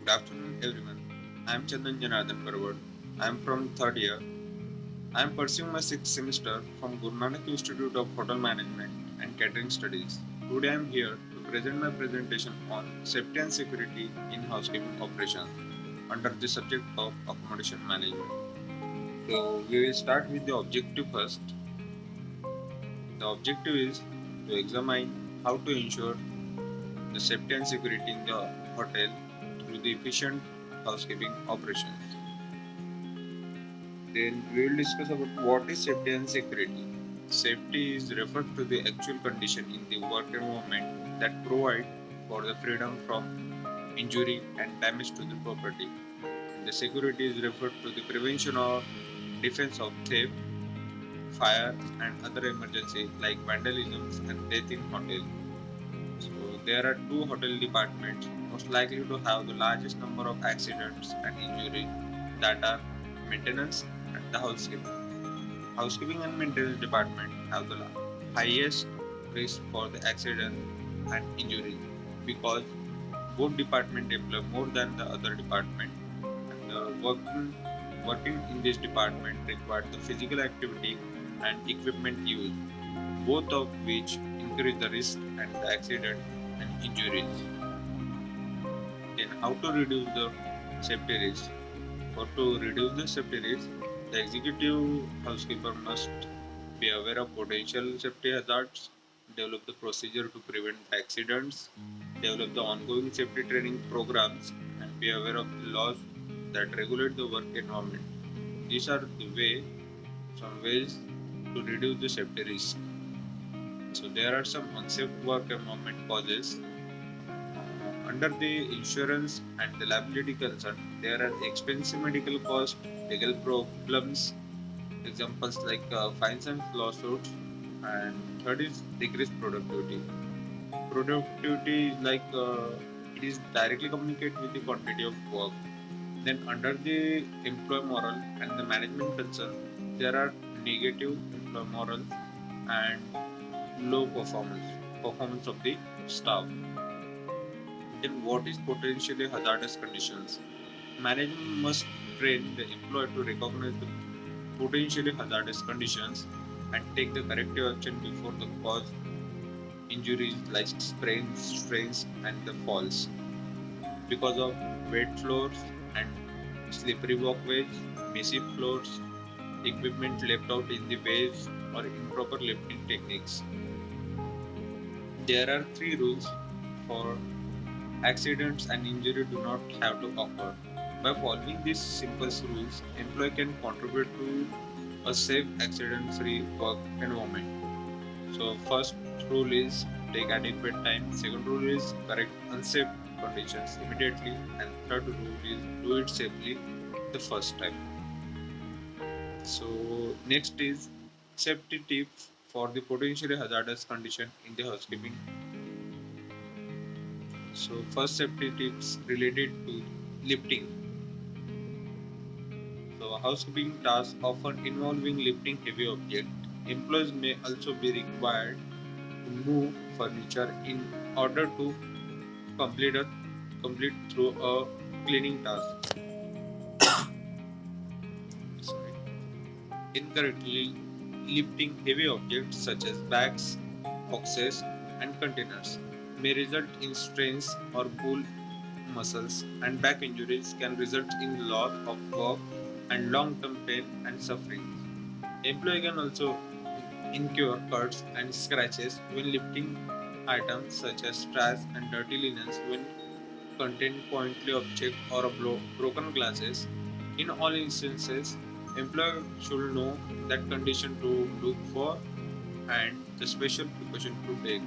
Good afternoon, everyone. I am Chandan Barward. I am from third year. I am pursuing my sixth semester from Guru Nanak Institute of Hotel Management and Catering Studies. Today I am here to present my presentation on safety and security in housekeeping operations under the subject of accommodation management. So we will start with the objective first. The objective is to examine how to ensure the safety and security in the hotel through the efficient housekeeping operations. Then we will discuss about what is safety and security. Safety is referred to the actual condition in the work environment that provide for the freedom from injury and damage to the property. The security is referred to the prevention or defense of theft, fire, and other emergency like vandalism and death in hotel. So there are two hotel departments most likely to have the largest number of accidents and injuries, that are maintenance and the housekeeping. Housekeeping and maintenance department have the highest risk for the accident and injury because both department employ more than the other department, and working in this department requires the physical activity and equipment use, both of which increase the risk and the accident and injuries. Then how to reduce the safety risk? For to reduce the safety risk, the executive housekeeper must be aware of potential safety hazards, develop the procedure to prevent accidents, develop the ongoing safety training programs, and be aware of the laws that regulate the work environment. These are some ways to reduce the safety risk. So there are some unsafe work environment causes. Under the insurance and the liability concern, there are expensive medical costs, legal problems, examples like fines and lawsuits, and third is decreased productivity. Productivity is it is directly communicated with the quantity of work. Then under the employee moral and the management concern, there are negative employee moral and low performance of the staff. Then what is potentially hazardous conditions? Management must train the employee to recognize the potentially hazardous conditions and take the corrective action before the cause injuries like sprains, strains, and the falls. Because of wet floors and slippery walkways, messy floors, equipment left out in the ways, or improper lifting techniques. There are three rules for accidents and injury do not have to occur. By following these simple rules, employee can contribute to a safe accident-free work environment. So first rule is take adequate time. Second rule is correct unsafe conditions immediately, and third rule is do it safely the first time. So next is safety tips for the potentially hazardous condition in the housekeeping. So first safety tips related to lifting. So housekeeping tasks often involving lifting heavy objects. Employees may also be required to move furniture in order to complete a complete through a cleaning task. Sorry. Incorrectly lifting heavy objects such as bags, boxes, and containers may result in strains or pull muscles, and back injuries can result in loss of work and long-term pain and suffering. Employee can also incur cuts and scratches when lifting items such as trash and dirty linens when contain pointly object or broken glasses. In all instances, employer should know that condition to look for and the special precaution to take.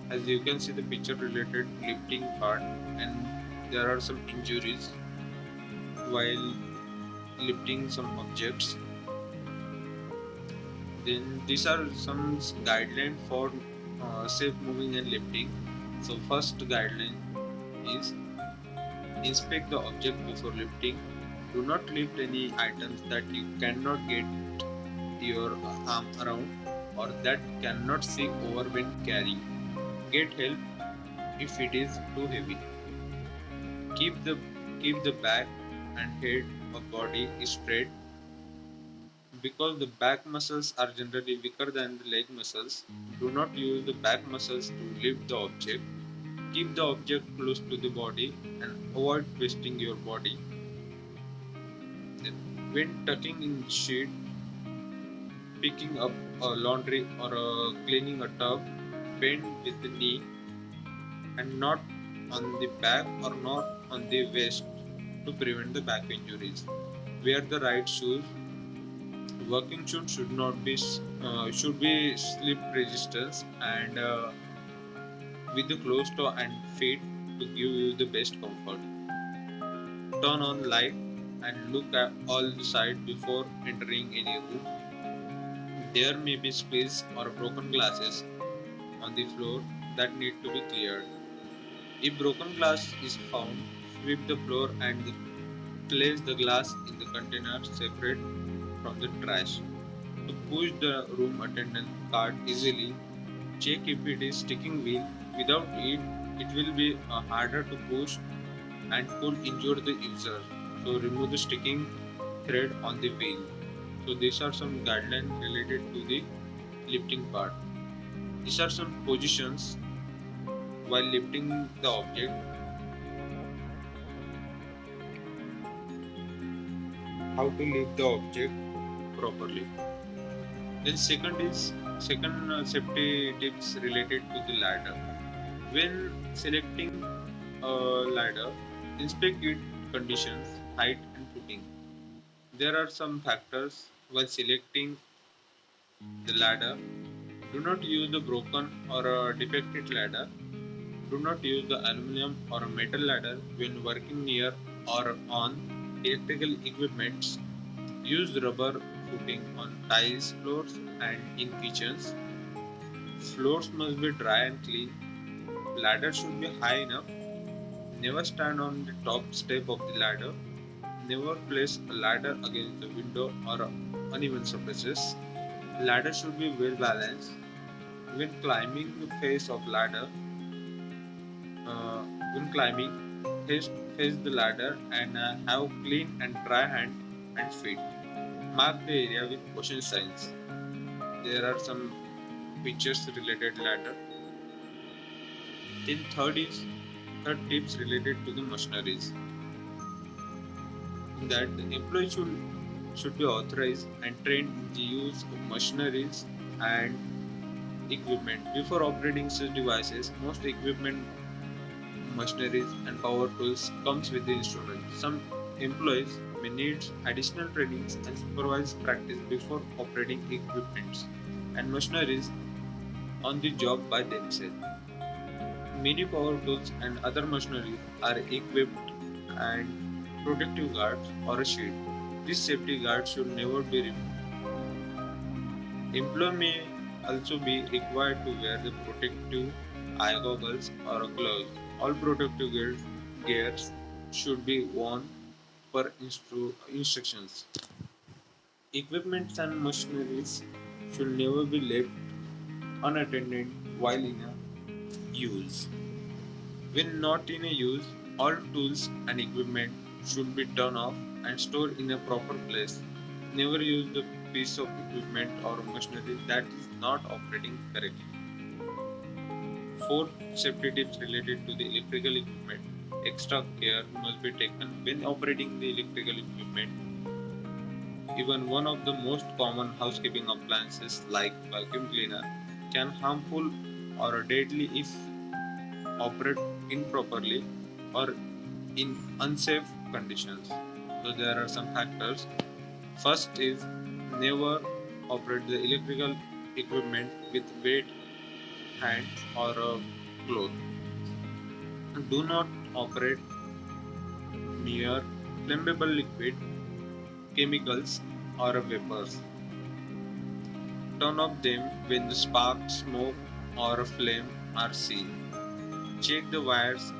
As you can see the picture related lifting part, and there are some injuries while lifting some objects. Then these are some guidelines for safe moving and lifting. So first guideline is inspect the object before lifting. Do not lift any items that you cannot get your arm around or that cannot see over when carrying. Get help if it is too heavy. Keep Keep the back and head of body straight. Because the back muscles are generally weaker than the leg muscles, do not use the back muscles to lift the object. Keep the object close to the body and avoid twisting your body. Then, when tucking in the sheet, picking up a laundry or cleaning a tub, bend with the knee and not on the back or not on the waist to prevent the back injuries. Wear the right shoes. Working shoes should be slip resistance and with the closed toe and feet to give you the best comfort. Turn on light and look at all the sides before entering any room. There may be spills or broken glasses on the floor that need to be cleared. If broken glass is found, sweep the floor and place the glass in the container separate from the trash. To push the room attendant cart easily, check if it is sticking wheel. Without it, it will be harder to push and could injure the user. So remove the sticking thread on the wheel. So these are some guidelines related to the lifting part. These are some positions while lifting the object. How to lift the object properly. Then second safety tips related to the ladder. When selecting a ladder, inspect its conditions, height and footing. There are some factors while selecting the ladder. Do not use the broken or a defective ladder. Do not use the aluminum or a metal ladder when working near or on electrical equipments. Use rubber footing on tiles floors and in kitchens. Floors must be dry and clean. Ladder should be high enough. Never stand on the top step of the ladder. Never place a ladder against the window or uneven surfaces. Ladder should be well balanced. When climbing the face of ladder, when climbing, face the ladder and have clean and dry hand and feet. Mark the area with caution signs. There are some features related ladder. Then third tips related to the machineries. That the employee should be authorized and trained in the use of machineries and equipment. Before operating such devices, most equipment, machineries and power tools comes with the instrument. Some employees may need additional trainings and supervised practice before operating equipments and machineries on the job by themselves. Many power tools and other machineries are equipped and protective guards or a shield. This safety guard should never be removed. Employee may also be required to wear the protective eye goggles or gloves. All protective gears should be worn per instructions. Equipment and machineries should never be left unattended while in a use. When not in a use, all tools and equipment should be turned off and stored in a proper place. Never use the piece of equipment or machinery that is not operating correctly. Fourth safety tips related to the electrical equipment. Extra care must be taken when operating the electrical equipment. Even one of the most common housekeeping appliances like vacuum cleaner can harmful or deadly if operate improperly or in unsafe conditions. So there are some factors. First is never operate the electrical equipment with wet hands or a cloth. Do not operate near flammable liquid, chemicals or vapors. Turn off them when the spark, smoke or a flame are seen. Check the wires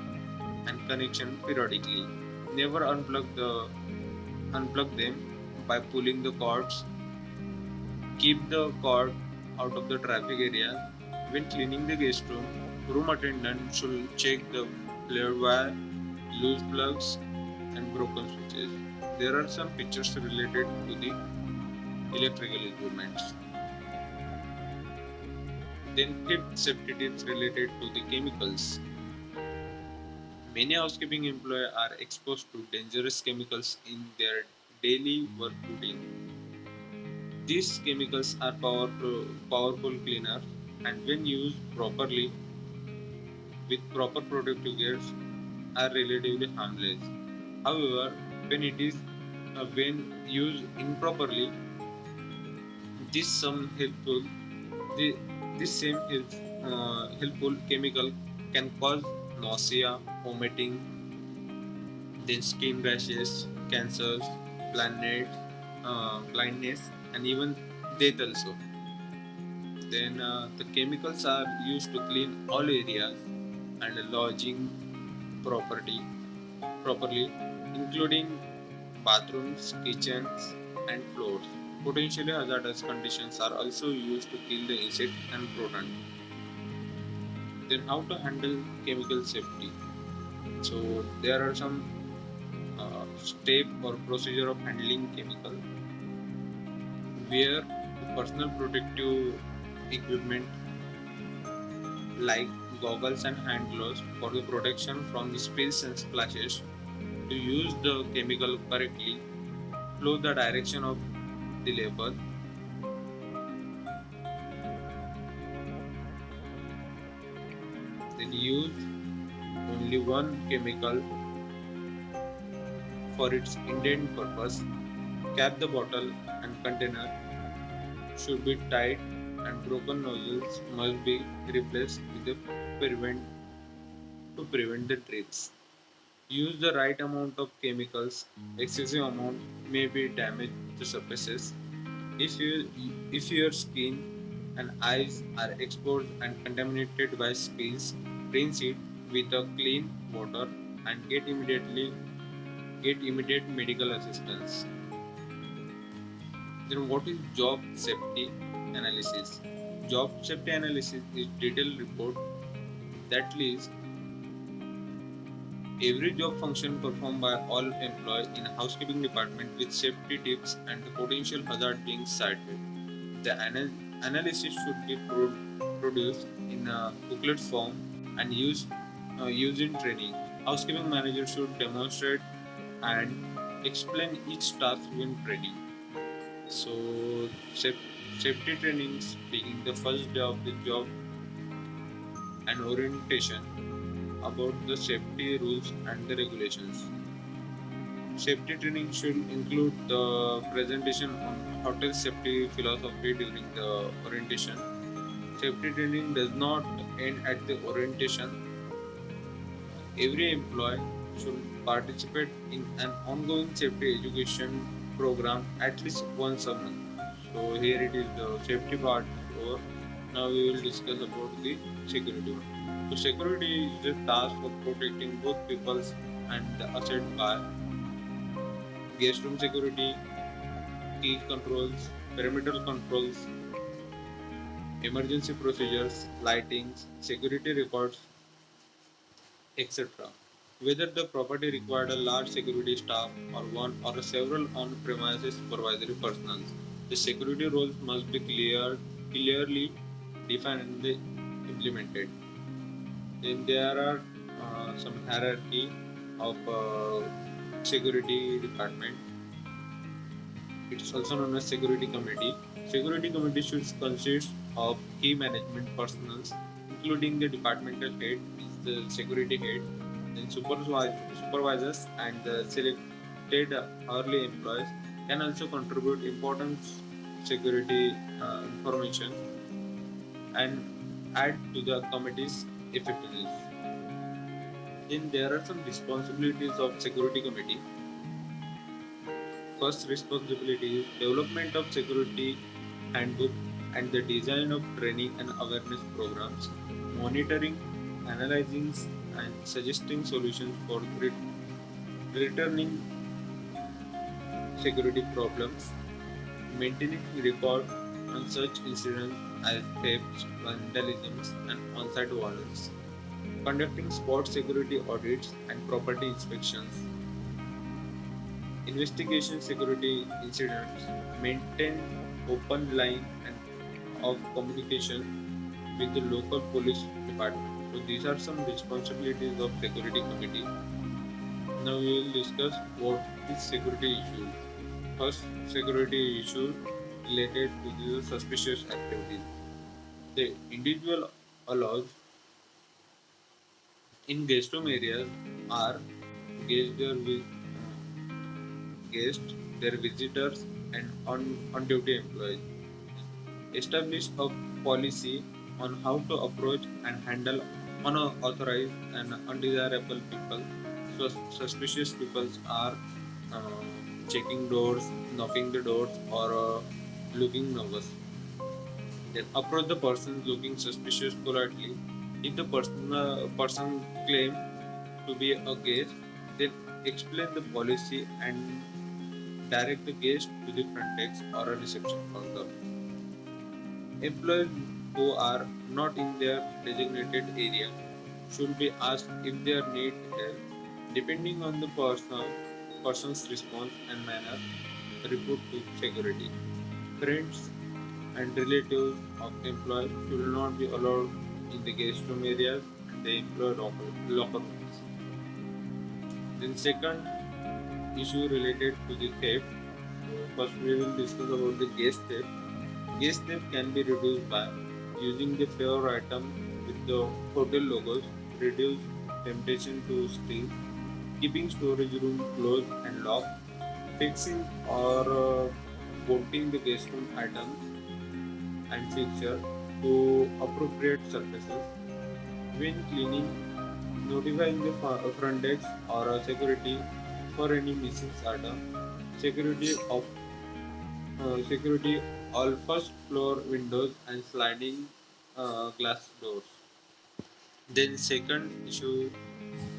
and connection periodically. Never unplug them by pulling the cords. Keep the cord out of the traffic area. When cleaning the guest room attendant should check the flared wire, loose plugs, and broken switches. There are some pictures related to the electrical equipments. Then fifth safety tips related to the chemicals. Many housekeeping employees are exposed to dangerous chemicals in their daily work routine. These chemicals are powerful cleaners, and when used properly with proper protective gears are relatively harmless. However, when it is when used improperly, this some helpful the, this same helpful chemical can cause nausea, vomiting, then skin rashes, cancers, blindness, and even death also. Then the chemicals are used to clean all areas and lodging property properly, including bathrooms, kitchens, and floors. Potentially hazardous conditions are also used to kill the insect and rodent. Then how to handle chemical safety? So there are some step or procedure of handling chemical. Wear personal protective equipment like goggles and hand gloves for the protection from the spills and splashes. To use the chemical correctly, follow the direction of the label. Then use only one chemical for its intended purpose. Cap the bottle and container should be tight and broken nozzles must be replaced with a prevent the drips. Use the right amount of chemicals. Excessive amount may be damage to surfaces. If your skin and eyes are exposed and contaminated by spills, rinse it with a clean water and get immediate medical assistance. Then what is job safety analysis? Job safety analysis is detailed report that lists every job function performed by all employees in a housekeeping department with safety tips and the potential hazard being cited. The analysis should be produced in a booklet form and used in training. Housekeeping manager should demonstrate and explain each task when training. So, safety trainings being the first day of the job and orientation about the safety rules and the regulations. Safety training should include the presentation on hotel safety philosophy during the orientation. Safety training does not end at the orientation. Every employee should participate in an ongoing safety education program at least once a month. So here it is the safety part over. Now we will discuss about the security one. So security is the task of protecting both peoples and the asset by guest room security, key controls, perimeter controls, emergency procedures, lightings, security records, etc. Whether the property required a large security staff or one or several on-premises supervisory personnel, the security roles must be clearly defined and implemented. Then there are some hierarchy of security department. It is also known as security committee. Security committee should consist of key management personnel, including the departmental head, is the security head, then supervisors and the selected early employees can also contribute important security information and add to the committee's effectiveness. Then there are some responsibilities of security committee. First responsibility is development of security handbook and the design of training and awareness programs, monitoring, analyzing and suggesting solutions for returning security problems, maintaining record on such incidents as thefts, vandalism and on-site violence, conducting spot security audits and property inspections, Investigation security incidents, maintain open line and of communication with the local police department. So these are some responsibilities of security committee. Now we will discuss what is security issue. First, security issue related to the suspicious activities. The individual allows in guest room areas are guests their guests, their visitors, and on duty employees. Establish a policy on how to approach and handle unauthorized and undesirable people. So suspicious people are uh, checking doors, knocking the doors, or looking nervous. Then approach the person looking suspicious politely. If the person claims to be a guest, then explain the policy and direct the guest to the front desk or a reception counter. Employees who are not in their designated area should be asked if they need help. Depending on the person's response and manner, report to security. Friends and relatives of employees should not be allowed in the guest room areas and the employee locker rooms. Then second issue related to the theft. First we will discuss about the guest theft. Guest theft can be reduced by using the fare item with the hotel logos, reduce temptation to steal, keeping storage room closed and locked, fixing or bolting the guest room items and fixture to appropriate surfaces. When cleaning, notifying the front desk or security for any missing item. Security all first floor windows and sliding glass doors. Then second issue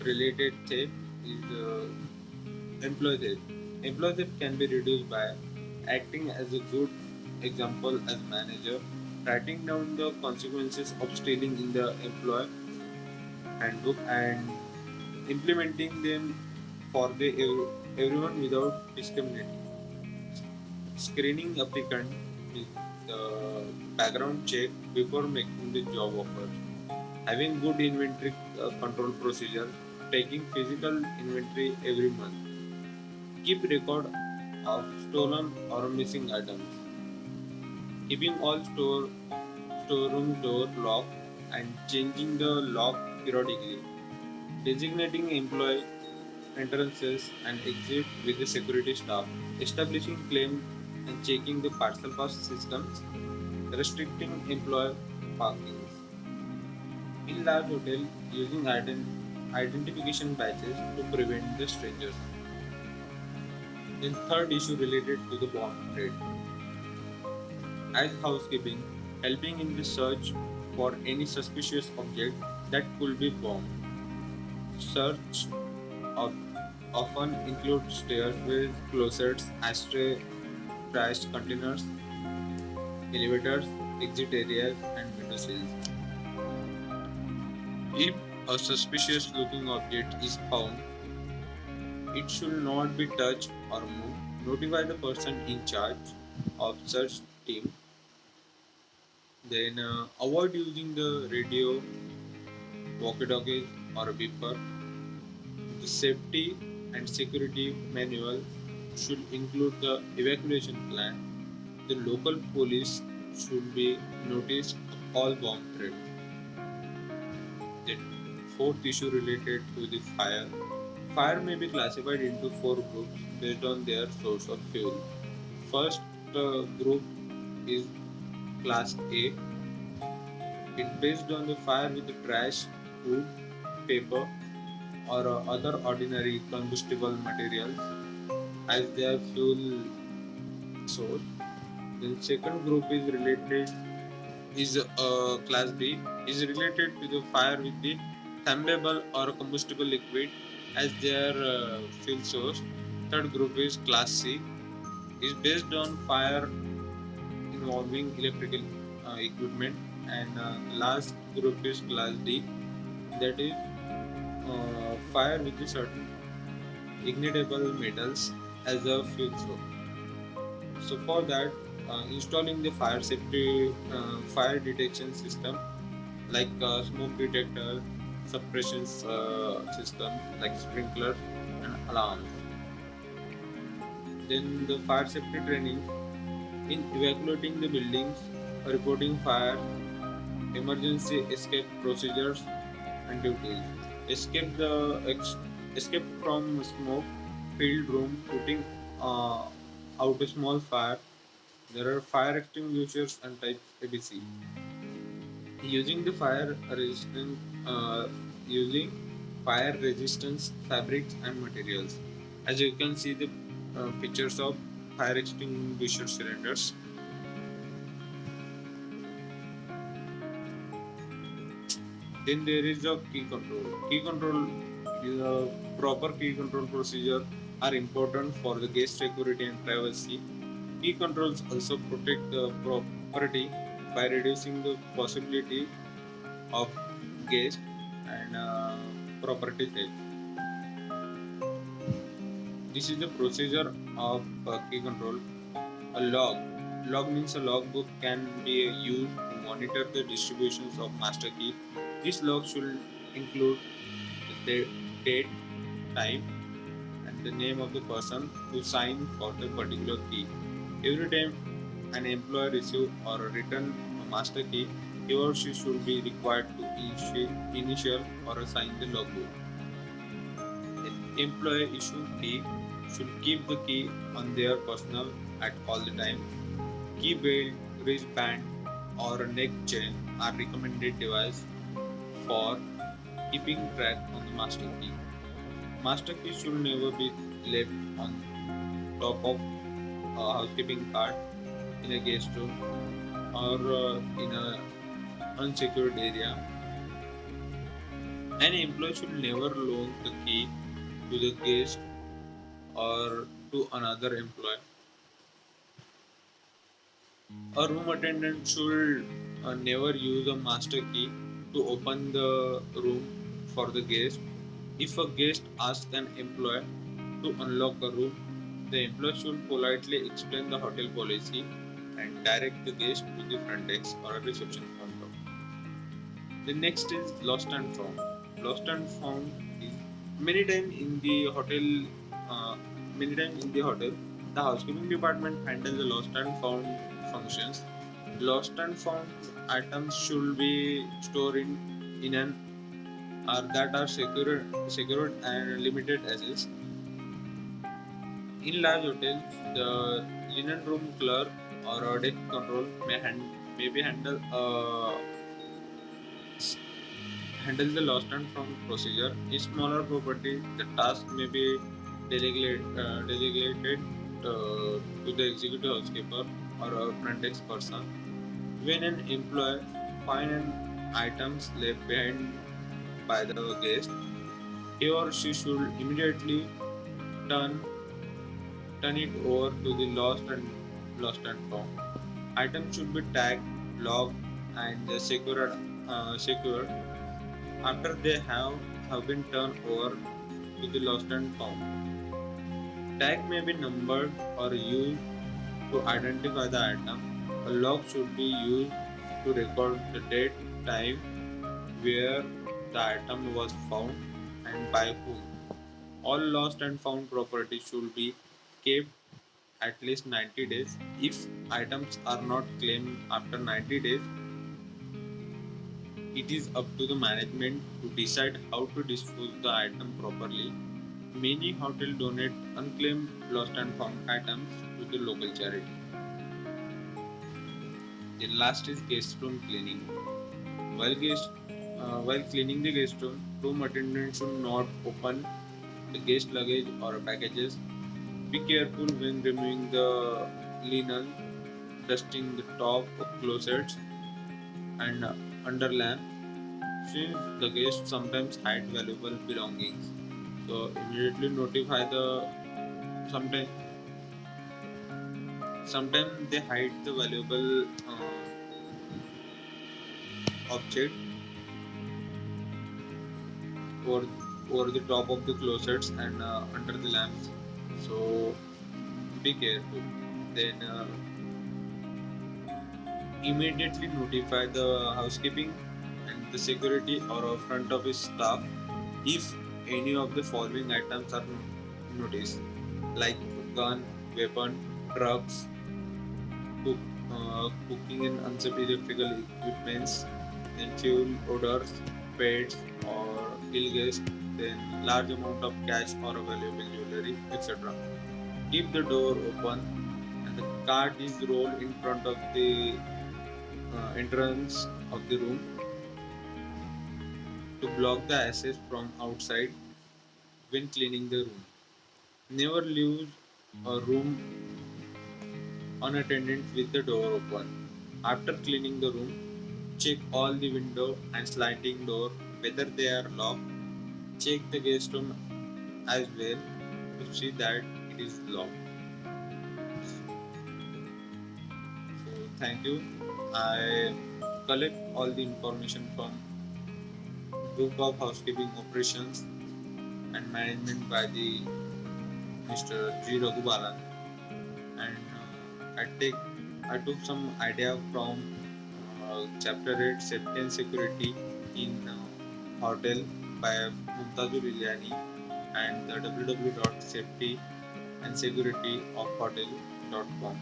related theft is employee theft. Employee theft can be reduced by acting as a good example as manager, writing down the consequences of stealing in the employee handbook and implementing them for everyone without discriminating. Screening applicant with the background check before making the job offer. Having good inventory control procedure. Taking physical inventory every month. Keep record of stolen or missing items. Keeping all storeroom door locked and changing the lock periodically. Designating employee entrances and exit with the security staff. Establishing claim and checking the parcel pass systems. Restricting employee parking. In large hotel, using identification badges to prevent the strangers. Then third issue related to the bomb threat. As housekeeping, helping in the search for any suspicious object that could be bomb. Search of often include stairways, closets, ashtray, trash containers, elevators, exit areas, and window sills. If a suspicious looking object is found, it should not be touched or moved. Notify the person in charge of search team. Then avoid using the radio, walkie-talkies, or a beeper. The safety and security manual should include the evacuation plan. The local police should be noticed of all bomb threats. The fourth issue related to the fire. Fire may be classified into four groups based on their source of fuel. First group is class A. It based on the fire with the trash, wood, paper, or other ordinary combustible materials as their fuel source. Then second group is class B is related to the fire with the flammable or combustible liquid as their fuel source. Third group is class C is based on fire involving electrical equipment, and last group is class D, that is fire with the certain ignitable metals as a fuel source. So for that, installing the fire safety fire detection system like smoke detector, suppression system like sprinklers and alarms. Then the fire safety training in evacuating the buildings, reporting fire, emergency escape procedures and duties. Escape escape from smoke filled room, putting out a small fire. There are fire extinguishers and types ABC. Using the uh, using fire resistance fabrics and materials. As you can see the pictures of fire extinguisher cylinders. Then there is a key control. Key control is a proper key control procedure are important for the guest security and privacy. Key controls also protect the property by reducing the possibility of guest and property theft. This is the procedure of key control. A log. Log means a logbook can be used to monitor the distributions of master key. This log should include the date, time, and the name of the person who signed for the particular key. Every time an employee receives or return a master key, he or she should be required to initial or assign the logbook. An employee issued key should keep the key on their personnel at all the time. Key belt, wristband, or a neck chain are recommended device for keeping track on the master key. Master key should never be left on top of a housekeeping cart in a guest room or in an unsecured area. An employee should never loan the key to the guest or to another employee. A room attendant should never use a master key to open the room for the guest. If a guest asks an employee to unlock a room, the employee should politely explain the hotel policy and direct the guest to the front desk or a reception counter. The next is lost and found. Lost and found is many times in the hotel. Uh, Many times in the hotel, the housekeeping department handles the lost and found functions. Lost and found items should be stored in an that are secured and limited access. In large hotels, the linen room clerk or a desk control may be handle the lost and found procedure. In smaller property, the task may be delegated to the executive housekeeper or a front desk person. When an employee finds an items left behind by the guest, he or she should immediately turn turn it over to the lost and found. Items should be tagged, logged, and secured after they have been turned over to the lost and found. Tag may be numbered or used to identify the item. A log should be used to record the date, time, where the item was found, and by whom. All lost and found property should be kept at least 90 days. If items are not claimed after 90 days, it is up to the management to decide how to dispose the item properly. Many hotels donate unclaimed lost and found items to the local charity. The last is guest room cleaning. While cleaning the guest room, room attendants should not open the guest luggage or packages. Be careful when removing the linen, dusting the top of closets and under lamp, since the guests sometimes hide valuable belongings. So immediately notify the sometimes sometimes they hide the valuable object over over the top of the closets and under the lamps. So be careful. Then immediately notify the housekeeping and the security or front office staff if any of the following items are noticed, like gun, weapon, drugs, cook, cooking and unsafe electrical equipments, then fuel, odors, pets or ill guests, then large amount of cash or valuable jewelry, etc. Keep the door open and the cart is rolled in front of the entrance of the room to block the access from outside when cleaning the room. Never leave a room unattended with the door open. After cleaning the room, check all the window and sliding door whether they are locked. Check the guest room as well to see that it is locked. So thank you. I collect all the information from Book of Housekeeping Operations and Management by the Mr. G. Raghubalan, and I took some idea from Chapter 8 Safety and Security in Hotel by Mumtazul Ilyani and the www.safetyandsecurityofhotel.com.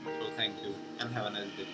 So thank you and have a nice day.